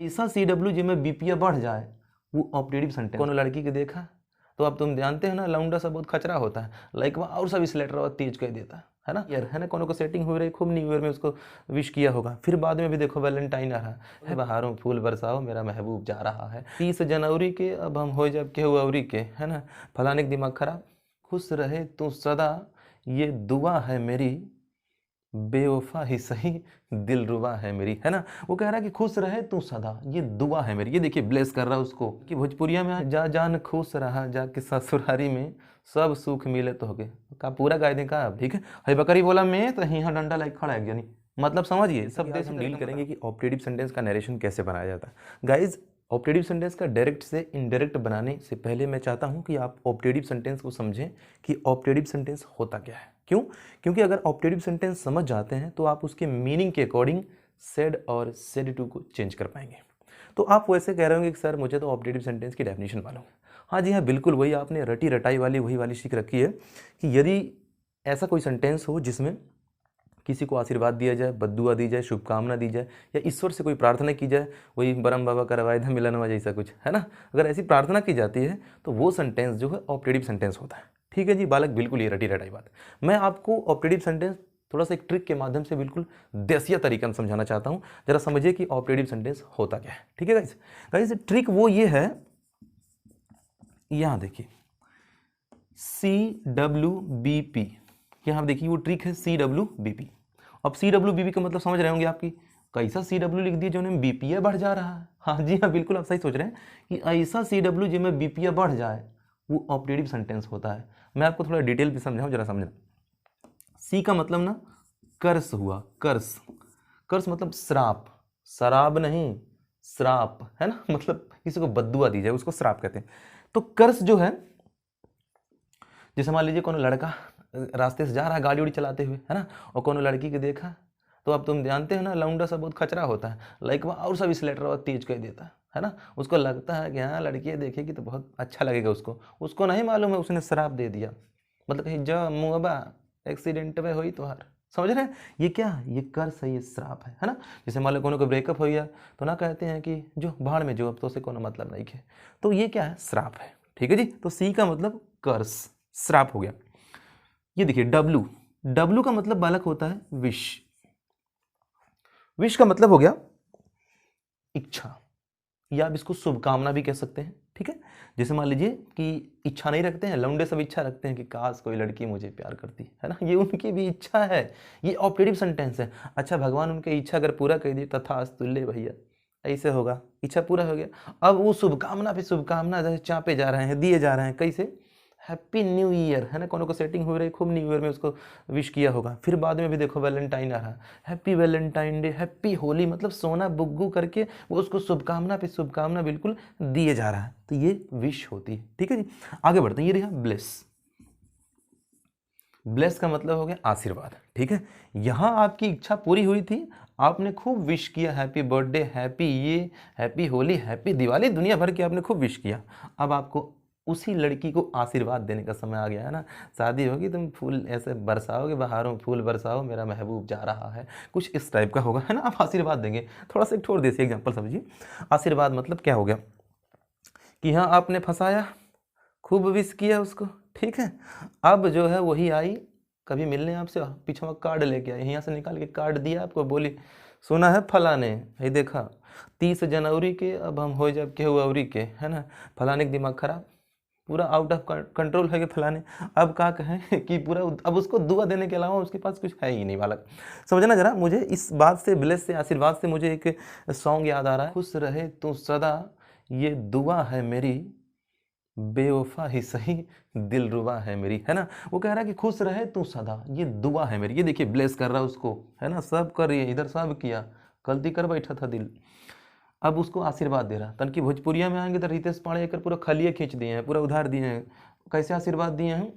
ऐसा CW जिसमें BPA बढ़ जाए वो ऑप्टेटिव सेंटेंस। कोनो लड़की के देखा तो अब तुम जानते हैं ना, लौंडा सा बहुत खचरा होता है, लाइक वह और सब स्लेटर और तेज कर देता है ना यार, है ना। कोनो को सेटिंग हो रही खूब, न्यू ईयर में उसको विश किया होगा, फिर बाद में भी देखो वैलेंटाइन आ रहा है, बहारों फूल बरसाओ मेरा महबूब जा रहा है, 30 जनवरी के अब हम हो जब के अवरी के, है ना, फलाने के दिमाग खराब, खुश रहे तू सदा ये दुआ है मेरी, बेवफा ही सही दिलरुबा है मेरी, है ना। वो कह रहा है कि खुश रहे तू सदा ये दुआ है मेरी। ये देखिए ब्लेस कर रहा है उसको कि भोजपुरिया में जा जान खुश रहा जाके ससुरारी में सब सुख मिले तो होगे का पूरा गाय दें का। ठीक है, हई बकरी बोला मैं तो यहाँ डंडा लाइक खड़ा है यानी, मतलब समझिए सब देश हम डील करेंगे कि ऑप्टेटिव सेंटेंस का नरेशन कैसे बनाया जाता है। गाइज ऑप्टेटिव सेंटेंस का डायरेक्ट से इनडायरेक्ट बनाने से पहले मैं चाहता हूं कि आप ऑप्टेटिव सेंटेंस को समझें कि ऑप्टेटिव सेंटेंस होता क्या है। क्यों? क्योंकि अगर ऑप्टेटिव सेंटेंस समझ जाते हैं तो आप उसके मीनिंग के अकॉर्डिंग सेड और सेड टू को चेंज कर पाएंगे। तो आप वैसे कह रहे होंगे कि सर मुझे तो ऑप्टेटिव सेंटेंस की डेफिनेशन मालूम। हाँ जी हाँ, बिल्कुल वही आपने रटी रटाई वाली वही वाली सीख रखी है कि यदि ऐसा कोई सेंटेंस हो जिसमें किसी को आशीर्वाद दिया जाए, बद्दुआ दी जाए, शुभकामना दी जाए, या ईश्वर से कोई प्रार्थना की जाए, वही बरम बाबा करवाए धा मिलनवा जैसा कुछ, है ना, अगर ऐसी प्रार्थना की जाती है तो वो सेंटेंस जो है ऑप्टेटिव सेंटेंस होता है। ठीक है जी बालक, बिल्कुल ये रटी रटाई बात। मैं आपको ऑप्टेटिव सेंटेंस थोड़ा सा एक ट्रिक के माध्यम से बिल्कुल देसिया तरीका में समझाना चाहता हूँ, जरा समझिए कि ऑप्टेटिव सेंटेंस होता क्या है। ठीक है गाइस, गाइस ट्रिक वो ये है, यहाँ देखिए CWBP, यहाँ देखिए वो ट्रिक है CWBP। अब CWBP का मतलब समझ रहे होंगे आपकी, कैसा CW लिख दिया जो में बीपीए बढ़ जा रहा है। हाँ जी हाँ, बिल्कुल आप सही सोच रहे हैं कि ऐसा CW जिसमें बीपीए बढ़ जाए वो ऑप्टेटिव सेंटेंस होता है। मैं आपको थोड़ा डिटेल भी समझाऊं, जरा समझना। सी का मतलब ना कर्स हुआ, कर्स, कर्स मतलब श्राप, शराब नहीं श्राप, है ना, मतलब किसी को बद्दुआ दी जाए उसको श्राप कहते हैं। तो कर्स जो है, जैसे मान लीजिए कोनो लड़का रास्ते से जा रहा है गाड़ी उड़ी चलाते हुए, है ना, और कोनो लड़की के देखा तो अब तुम जानते हैं ना, लौंडा सा बहुत खचरा होता है, लाइक वह और सब स्लेटर और तेज कर देता है ना। उसको लगता है कि हाँ लड़की देखेगी तो बहुत अच्छा लगेगा उसको नहीं मालूम है उसने शराब दे दिया, मतलब कहीं जा मुँहबा एक्सीडेंट में हुई तो हार, समझ रहे हैं। ये क्या है, ये कर्स है, ये श्राप है ना। जैसे मान लो कोनो को ब्रेकअप हो गया तो ना कहते हैं कि जो भाड़ में जो, अब तो उसे कोनो मतलब नहीं है, तो ये क्या है, श्राप है। ठीक है जी, तो सी का मतलब कर्स, श्राप हो गया। ये देखिए डब्लू, डब्लू का मतलब बालक होता है विश, विश का मतलब हो गया इच्छा, या आप इसको शुभकामना भी कह सकते हैं। ठीक है, जैसे मान लीजिए कि इच्छा नहीं रखते हैं लौंडे, सब इच्छा रखते हैं कि काश कोई लड़की मुझे प्यार करती, है ना, ये उनकी भी इच्छा है, ये ऑप्टेटिव सेंटेंस है। अच्छा भगवान उनकी इच्छा अगर पूरा कर दी तथास्तु, ले भैया ऐसे होगा, इच्छा पूरा हो गया। अब वो शुभकामना पे शुभकामना चापे जा रहे हैं, दिए जा रहे हैं, कैसे, हैप्पी न्यू ईयर, है ना, कोनो को सेटिंग हो रही खूब, न्यू ईयर में उसको विश किया होगा, फिर बाद में भी देखो वैलेंटाइन आ रहा है, happy Valentine day, happy Holi, मतलब सोना बुग्गू करके वो उसको शुभकामना पे शुभकामना बिल्कुल दिए जा रहा है, तो ये विश होती है। ठीक है जी, आगे बढ़ते हैं। ये रहा ब्लेस, ब्लेस का मतलब हो गया आशीर्वाद। ठीक है, यहाँ आपकी इच्छा पूरी हुई थी, आपने खूब विश किया, हैप्पी बर्थडे, हैप्पी ये, हैप्पी होली, हैप्पी दिवाली, दुनिया भर की आपने खूब विश किया। अब आपको उसी लड़की को आशीर्वाद देने का समय आ गया है ना, शादी होगी तुम फूल ऐसे बरसाओगे, बहारों फूल बरसाओ मेरा महबूब जा रहा है, कुछ इस टाइप का होगा, है ना, आप आशीर्वाद देंगे। थोड़ा सा एक छोड़ देसी एग्जाम्पल समझिए। आशीर्वाद मतलब क्या हो गया कि हाँ आपने फंसाया, खूब विश किया उसको, ठीक है, अब जो है वही आई कभी मिलने आपसे, पीछे कार्ड लेके आई, यहाँ से निकाल के कार्ड दिया आपको, बोली सुना है फलाने, ये देखा 30 जनवरी के अब हम हो जब के अवरी के, है ना, फलाने का दिमाग खराब, पूरा आउट ऑफ कंट्रोल है कि फलाने, अब क्या कहें कि पूरा अब उसको दुआ देने के अलावा उसके पास कुछ है ही नहीं बालक। समझना जरा, मुझे इस बात से, ब्लेस से, आशीर्वाद से मुझे एक सॉन्ग याद आ रहा है, खुश रहे तू सदा ये दुआ है मेरी, बेवफा ही सही दिलरुबा है मेरी, है ना। वो कह रहा है कि खुश रहे तू सदा ये दुआ है मेरी। ये देखिए ब्लेस कर रहा है उसको, है ना, सब कर रही है, इधर सब किया, गलती कर बैठा था दिल, अब उसको आशीर्वाद दे रहा। तन की भोजपुरिया में आएंगे तो रितेश पाड़े कर पूरा खलिए खींच दिए हैं, पूरा उधार दिए हैं। कैसे आशीर्वाद दिए हैं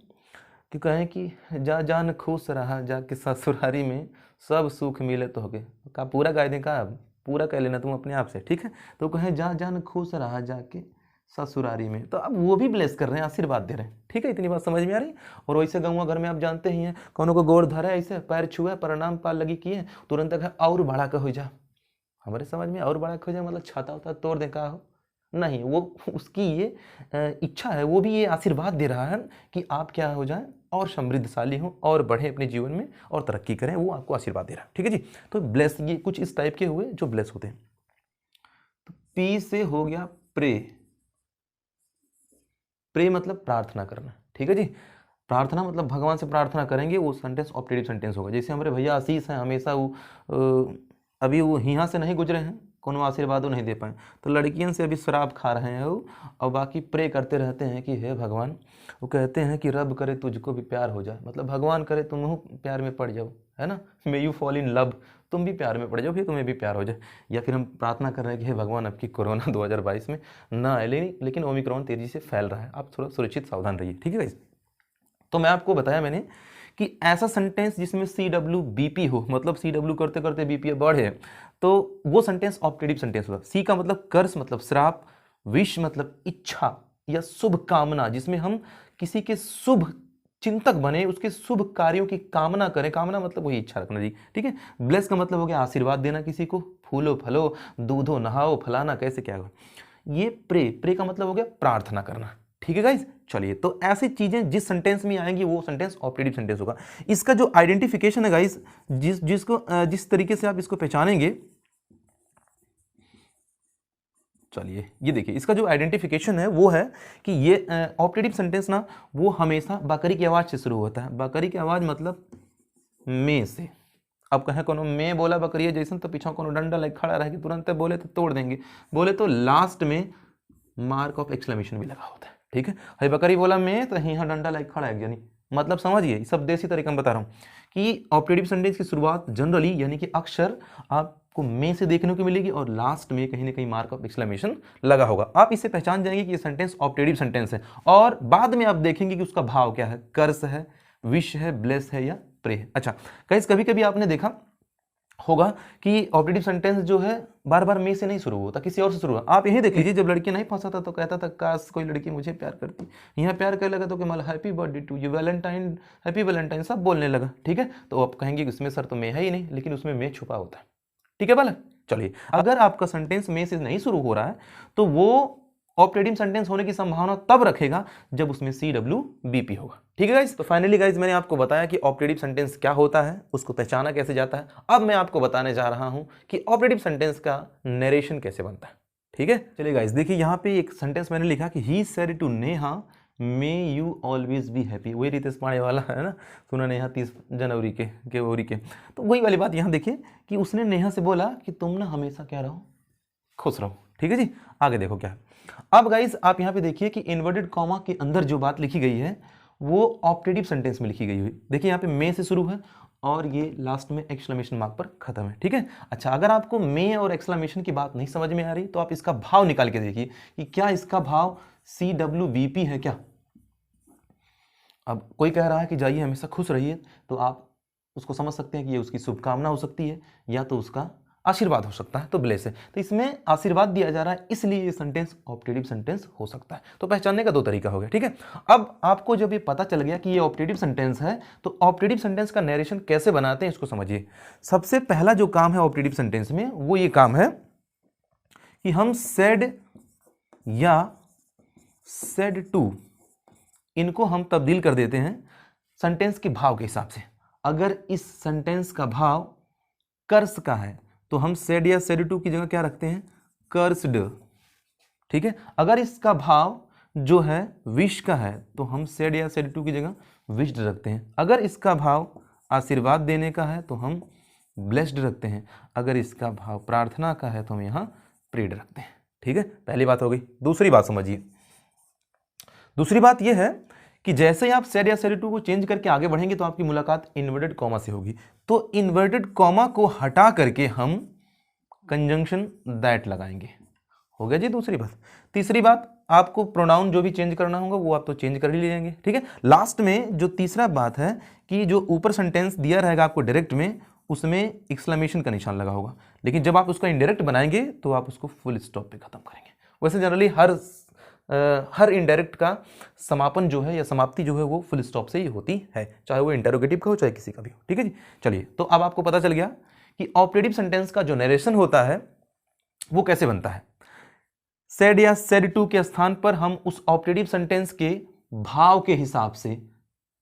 कि कहें कि जा जान खुश रहा जाके ससुरारी में सब सुख मिले तो होगे का पूरा गाय दें का, पूरा कह लेना तुम अपने आप से। ठीक है, तो कहें जा जान खुश रहा जाके ससुरारी में, तो अब वो भी ब्लेस कर रहे हैं, आशीर्वाद दे रहे हैं। ठीक है, इतनी बात समझ में आ रही। और वैसे गौवा घर में आप जानते ही हैं, कोनो को गोड़ धरे ऐसे पैर छुए प्रणाम पाल लगी किए, तुरंत है और बढ़ा कर हो जा, हमारे समझ में और बड़ा खोजे मतलब छाता उता तोड़ दे का हो, नहीं, वो उसकी ये इच्छा है, वो भी ये आशीर्वाद दे रहा है कि आप क्या हो जाएं और समृद्धशाली हो और बढ़ें अपने जीवन में और तरक्की करें, वो आपको आशीर्वाद दे रहा है। ठीक है जी। तो ब्लेस ये कुछ इस टाइप के हुए जो ब्लेस होते हैं। तो पी से हो गया प्रे। प्रे मतलब प्रार्थना करना। ठीक है जी। प्रार्थना मतलब भगवान से प्रार्थना करेंगे, वो सेंटेंस ऑप्टेटिव सेंटेंस होगा। जैसे हमारे भैया आशीष हैं, हमेशा वो अभी वो यहाँ से नहीं गुजरे हैं, कोनो आशीर्वादों नहीं दे पाए, तो लड़कियों से अभी शराब खा रहे हैं वो, और बाकी प्रे करते रहते हैं कि हे भगवान, वो कहते हैं कि रब करे तुझको भी प्यार हो जाए, मतलब भगवान करे तुम प्यार में पड़ जाओ, है ना, may you fall in love, तुम भी प्यार में पड़ जाओ, फिर तुम्हें भी प्यार हो जाए। या फिर हम प्रार्थना कर रहे हैं कि हे भगवान आपकी कोरोना 2022 में ना आए, लेकिन ओमिक्रॉन तेजी से फैल रहा है, आप थोड़ा सुरक्षित सावधान रहिए। ठीक है गाइस। तो मैं आपको बताया मैंने कि ऐसा सेंटेंस जिसमें CWBP हो, मतलब CW करते करते BP बढ़े, तो वो सेंटेंस ऑप्टेटिव सेंटेंस होगा। सी का मतलब कर्स मतलब श्राप, विश मतलब इच्छा या शुभ कामना, जिसमें हम किसी के शुभ चिंतक बने, उसके शुभ कार्यों की कामना करें। कामना मतलब वही इच्छा रखना जी। ठीक है। ब्लेस का मतलब हो गया आशीर्वाद देना किसी को, फूलो फलो, दूधो नहाओ, फलाना कैसे क्या हो। ये प्रे का मतलब हो गया प्रार्थना करना। ठीक है गाइस। चलिए, तो ऐसी चीजें जिस सेंटेंस में आएंगी वो सेंटेंस ऑप्टेटिव सेंटेंस होगा। इसका जो आइडेंटिफिकेशन है गाइस, जिस तरीके से आप इसको पहचानेंगे, चलिए ये देखिए, इसका जो आइडेंटिफिकेशन है वो है कि ये ऑप्टेटिव सेंटेंस ना, वो हमेशा बकरी की आवाज से शुरू होता है। बकरी की आवाज मतलब में से। अब कहें कोनो में बोला बकरिया जैसन, तो पीछा कोनो डंडा लग खड़ा रह के तुरंत बोले तो तोड़ देंगे, बोले तो लास्ट में मार्क ऑफ एक्सक्लेमेशन भी लगा होता है। ठीक है। हई बकरी बोला में, तो यहाँ डंडा लाइक खड़ा है यानी, मतलब समझिए, सब देसी तरीका में बता रहा हूँ कि ऑप्टेटिव सेंटेंस की शुरुआत जनरली यानी कि अक्सर आपको में से देखने को मिलेगी और लास्ट में कहीं ना कहीं मार्क ऑफ एक्सक्लेमेशन लगा होगा। आप इससे पहचान जाएंगे कि ये सेंटेंस ऑप्टेटिव सेंटेंस है, और बाद में आप देखेंगे कि उसका भाव क्या है, कर्स है, विश है, ब्लेस है या प्रे है। अच्छा गाइस, कभी कभी आपने देखा होगा कि ऑप्टेटिव सेंटेंस जो है बार बार में से नहीं शुरू होता, किसी और से शुरू होता। आप यही देख लीजिए, जब लड़की नहीं फंसा था तो कहता था काश कोई लड़की मुझे प्यार करती, यहाँ प्यार करने लगा तो कि happy birthday to you, valentine, happy valentine, सब बोलने लगा। ठीक है। तो आप कहेंगे कि उसमें सर तो में है ही नहीं, लेकिन उसमें में छुपा होता है। ठीक है बालक। चलिए, अगर आपका सेंटेंस में से नहीं शुरू हो रहा है तो वो ऑप्टेटिव सेंटेंस होने की संभावना तब रखेगा जब उसमें CWBP होगा। ठीक है गाइस। तो फाइनली गाइस, मैंने आपको बताया कि ऑप्टेटिव सेंटेंस क्या होता है, उसको पहचाना कैसे जाता है। अब मैं आपको बताने जा रहा हूं कि ऑप्टेटिव सेंटेंस का नरेशन कैसे बनता है। ठीक है। चलिए गाइस, देखिए यहाँ पे एक सेंटेंस मैंने लिखा कि he said to Neha may you always be happy. वही रितेश पांडे वाला है ना, सुना नेहा 30 जनवरी के ओरी के, तो वही वाली बात यहाँ देखिए कि उसने नेहा से बोला कि तुम ना हमेशा क्या रहो, खुश रहो। ठीक है जी। आगे देखो क्या है। अब गाइस आप यहां पे देखिए कि इन्वर्टेड कॉमा के अंदर जो बात लिखी गई है वो ऑप्टेटिव सेंटेंस में लिखी गई हुई। देखिए यहाँ पे में से शुरू है और ये लास्ट में एक्सक्लेमेशन मार्क पर खत्म है। ठीक है। अच्छा, अगर आपको में और एक्सक्लेमेशन की बात नहीं समझ में आ रही तो आप इसका भाव निकाल के देखिए कि क्या इसका भाव CWBP है क्या। अब कोई कह रहा है कि जाइए हमेशा खुश रहिए, तो आप उसको समझ सकते हैं कि ये उसकी शुभकामना हो सकती है या तो उसका आशीर्वाद हो सकता है, तो ब्लेस है। तो इसमें आशीर्वाद दिया जा रहा है, इसलिए ये सेंटेंस ऑप्टेटिव सेंटेंस हो सकता है। तो पहचानने का दो तरीका हो गया। ठीक है। अब आपको जब ये पता चल गया कि ये ऑप्टेटिव सेंटेंस है, तो ऑप्टेटिव सेंटेंस का नरेशन कैसे बनाते हैं इसको समझिए। सबसे पहला जो काम है ऑप्टेटिव सेंटेंस में, वो ये काम है कि हम सेड या सेड टू, इनको हम तब्दील कर देते हैं सेंटेंस के भाव के हिसाब से। अगर इस सेंटेंस का भाव कर्स का है तो हम सेड या सेड टू की जगह क्या रखते हैं, कर्स्ड। ठीक है। अगर इसका भाव जो है विश का है तो हम सेड या सेड टू की जगह विश्ड रखते हैं। अगर इसका भाव आशीर्वाद देने का है तो हम ब्लेस्ड रखते हैं। अगर इसका भाव प्रार्थना का है तो हम यहाँ प्रेड रखते हैं। ठीक है। पहली बात हो गई। दूसरी बात समझिए। दूसरी बात यह है कि जैसे ही आप सेड या सेड टू को चेंज करके आगे बढ़ेंगे तो आपकी मुलाकात इन्वर्टेड कॉमा से होगी। तो इन्वर्टेड कॉमा को हटा करके हम कंजंक्शन दैट लगाएंगे। हो गया जी दूसरी बात। तीसरी बात, आपको प्रोनाउन जो भी चेंज करना होगा वो आप तो चेंज कर ही लेंगे। ठीक है। लास्ट में जो तीसरा बात है कि जो ऊपर सेंटेंस दिया रहेगा आपको डायरेक्ट में, उसमें एक्सक्लेमेशन का निशान लगा होगा, लेकिन जब आप उसका इनडायरेक्ट बनाएंगे तो आप उसको फुल स्टॉप पे खत्म करेंगे। वैसे जनरली हर इनडायरेक्ट का समापन जो है या समाप्ति जो है वो फुल स्टॉप से ही होती है, चाहे वो इंटरोगेटिव का हो चाहे किसी का भी हो। ठीक है जी। चलिए, तो अब आपको पता चल गया कि ऑप्टेटिव सेंटेंस का जो नरेशन होता है वो कैसे बनता है। सेड या सेड टू के स्थान पर हम उस ऑप्टेटिव सेंटेंस के भाव के हिसाब से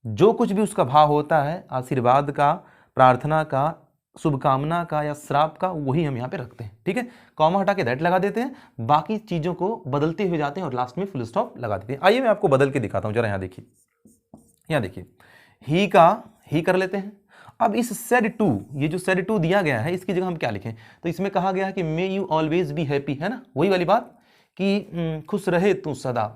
जो कुछ भी उसका भाव होता है, आशीर्वाद का, प्रार्थना का, शुभकामना का या श्राप का, वही हम यहाँ पे रखते हैं। ठीक है, कॉमा हटा के दैट लगा देते हैं, बाकी चीजों को बदलते हुए जाते हैं और लास्ट में फुल स्टॉप लगा देते हैं। आइए मैं आपको बदल के दिखाता हूँ जरा। यहाँ देखिए, यहाँ देखिए, ही का ही कर लेते हैं। अब इस सेड टू, ये जो सेड टू दिया गया है, इसकी जगह हम क्या लिखें, तो इसमें कहा गया है कि मे यू ऑलवेज बी हैप्पी, है ना, वही वाली बात कि खुश रहे तू सदा,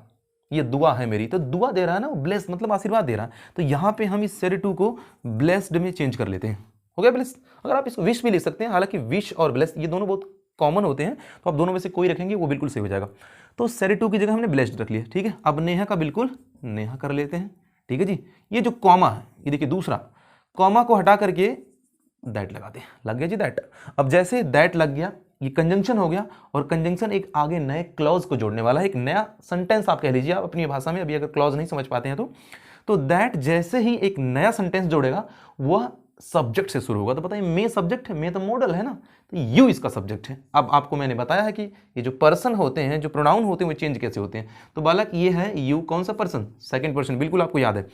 ये दुआ है मेरी। तो दुआ दे रहा है ना, ब्लेस मतलब आशीर्वाद दे रहा है। तो यहाँ पे हम इस सेड टू को ब्लेस्ड में चेंज कर लेते हैं। हो गया ब्लेस। अगर आप इसको विश भी लिख सकते हैं, हालांकि विश और ब्लेस ये दोनों बहुत कॉमन होते हैं, तो आप दोनों में से कोई रखेंगे वो बिल्कुल सही हो जाएगा। तो सेड टू की जगह हमने ब्लेस्ड रख लिया। ठीक है, अब नेहा का बिल्कुल नेहा कर लेते हैं। ठीक है जी, ये जो कॉमा है, ये देखिए दूसरा कॉमा को हटा करके दैट लगा दें, लग गया जी दैट। अब जैसे दैट लग गया, ये कंजंक्शन हो गया, और कंजंक्शन एक आगे नए क्लॉज को जोड़ने वाला है, एक नया सेंटेंस आप कह लीजिए आप अपनी भाषा में, अभी अगर क्लॉज नहीं समझ पाते हैं तो दैट जैसे ही एक नया सेंटेंस जोड़ेगा वह सब्जेक्ट से शुरू होगा। तो बताइए, मे सब्जेक्ट है, मे तो मॉडल है ना, तो यू इसका सब्जेक्ट है। अब आपको मैंने बताया है कि ये जो पर्सन होते हैं, जो प्रोनाउन होते हैं, वो चेंज कैसे होते हैं। तो बालक ये है यू, कौन सा पर्सन, सेकंड पर्सन, बिल्कुल आपको याद है।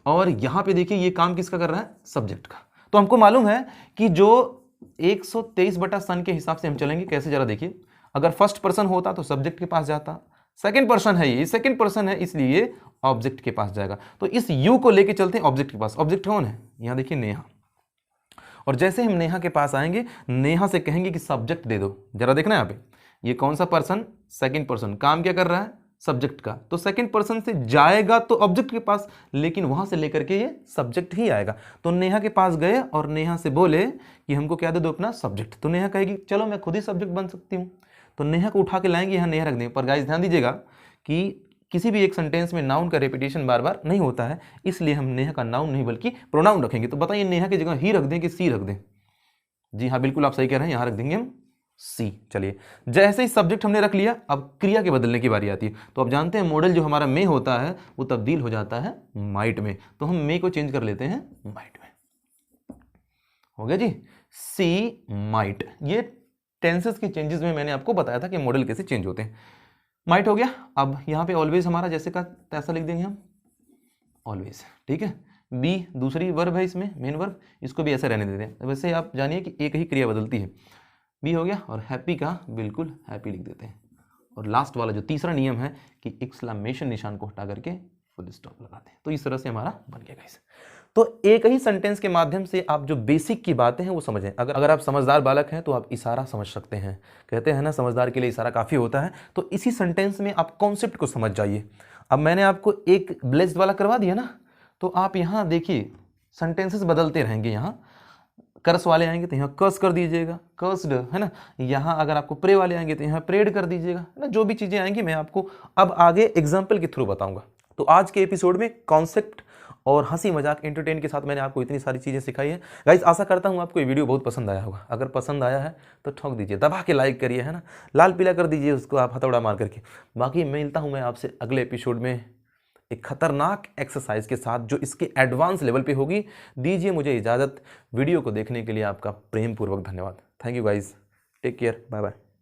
और यहां पे देखिए ये काम किसका कर रहा है, सब्जेक्ट का। तो हमको मालूम है कि जो 123 बटा सन के हिसाब से हम चलेंगे कैसे, जरा देखिए। अगर फर्स्ट पर्सन होता तो सब्जेक्ट के पास जाता, सेकंड पर्सन है, ये सेकंड पर्सन है इसलिए ऑब्जेक्ट के पास जाएगा। तो इस यू को लेके चलते हैं ऑब्जेक्ट के पास। ऑब्जेक्ट कौन है, यहां देखिए नेहा। और जैसे हम नेहा के पास आएंगे, नेहा से कहेंगे कि सब्जेक्ट दे दो। जरा देखना यहाँ पे, ये कौन सा पर्सन, सेकंड पर्सन, काम क्या कर रहा है, सब्जेक्ट का। तो सेकंड पर्सन से जाएगा तो ऑब्जेक्ट के पास, लेकिन वहां से लेकर के ये सब्जेक्ट ही आएगा। तो नेहा के पास गए और नेहा से बोले कि हमको क्या दे दो, अपना सब्जेक्ट। तो नेहा कहेगी चलो मैं खुद ही सब्जेक्ट बन सकती हूँ। तो नेहा को उठा के लाएंगे, यहाँ नेहा रख देंगे। पर गाइस ध्यान दीजिएगा कि किसी भी एक सेंटेंस में नाउन का रेपिटेशन बार बार नहीं होता है, इसलिए हम नेहा का नाउन नहीं बल्कि प्रोनाउन रखेंगे। तो बताइए नेहा की जगह ही रख दें कि सी रख दें। जी हाँ, बिल्कुल आप सही कह रहे हैं, यहाँ रख देंगे हम सी। चलिए, जैसे ही सब्जेक्ट हमने रख लिया, अब क्रिया के बदलने की बारी आती है। तो अब जानते हैं मॉडल जो हमारा मे होता है वो तब्दील हो जाता है माइट में। तो हम मे को चेंज कर लेते हैं माइट में। हो गया जी, सी माइट। ये टेंसेस के चेंजेस में मैंने आपको बताया था कि मॉडल कैसे चेंज होते हैं। माइट हो गया। अब यहाँ पे ऑलवेज हमारा जैसे का तैसा लिख देंगे हम, ऑलवेज। ठीक है, बी दूसरी वर्ब है इसमें, मेन वर्ब, इसको भी ऐसे रहने देते हैं। वैसे आप जानिए कि एक ही क्रिया बदलती है। बी हो गया, और हैप्पी का बिल्कुल हैप्पी लिख देते हैं। और लास्ट वाला जो तीसरा नियम है कि एक्सक्लेमेशन निशान को हटा करके फुल स्टॉप लगाते हैं। तो इस तरह से हमारा बन गया गाइस। तो एक ही सेंटेंस के माध्यम से आप जो बेसिक की बातें हैं वो समझें। अगर आप समझदार बालक हैं तो आप इशारा समझ सकते हैं। कहते हैं ना, समझदार के लिए इशारा काफ़ी होता है। तो इसी सेंटेंस में आप कॉन्सेप्ट को समझ जाइए। अब मैंने आपको एक ब्लेस्ड वाला करवा दिया ना, तो आप यहाँ देखिए सेंटेंसेस बदलते रहेंगे। यहाँ कर्स वाले आएंगे तो यहाँ कर्स कर दीजिएगा, कर्स्ड, है ना। यहाँ अगर आपको प्रे वाले आएंगे तो यहाँ प्रेड कर दीजिएगा, है ना। जो भी चीज़ें आएंगी मैं आपको अब आगे एग्जाम्पल के थ्रू बताऊंगा। तो आज के एपिसोड में कॉन्सेप्ट और हंसी मजाक एंटरटेन के साथ मैंने आपको इतनी सारी चीज़ें सिखाई है। गाइस, आशा करता हूँ आपको ये वीडियो बहुत पसंद आया होगा। अगर पसंद आया है तो ठोक दीजिए, दबा के लाइक करिए, है ना, लाल पीला कर दीजिए उसको आप हथौड़ा मार करके। बाकी मिलता हूँ मैं आपसे अगले एपिसोड में एक खतरनाक एक्सरसाइज के साथ जो इसके एडवांस लेवल पे होगी। दीजिए मुझे इजाज़त। वीडियो को देखने के लिए आपका प्रेम पूर्वक धन्यवाद। Thank you guys, take care, bye bye.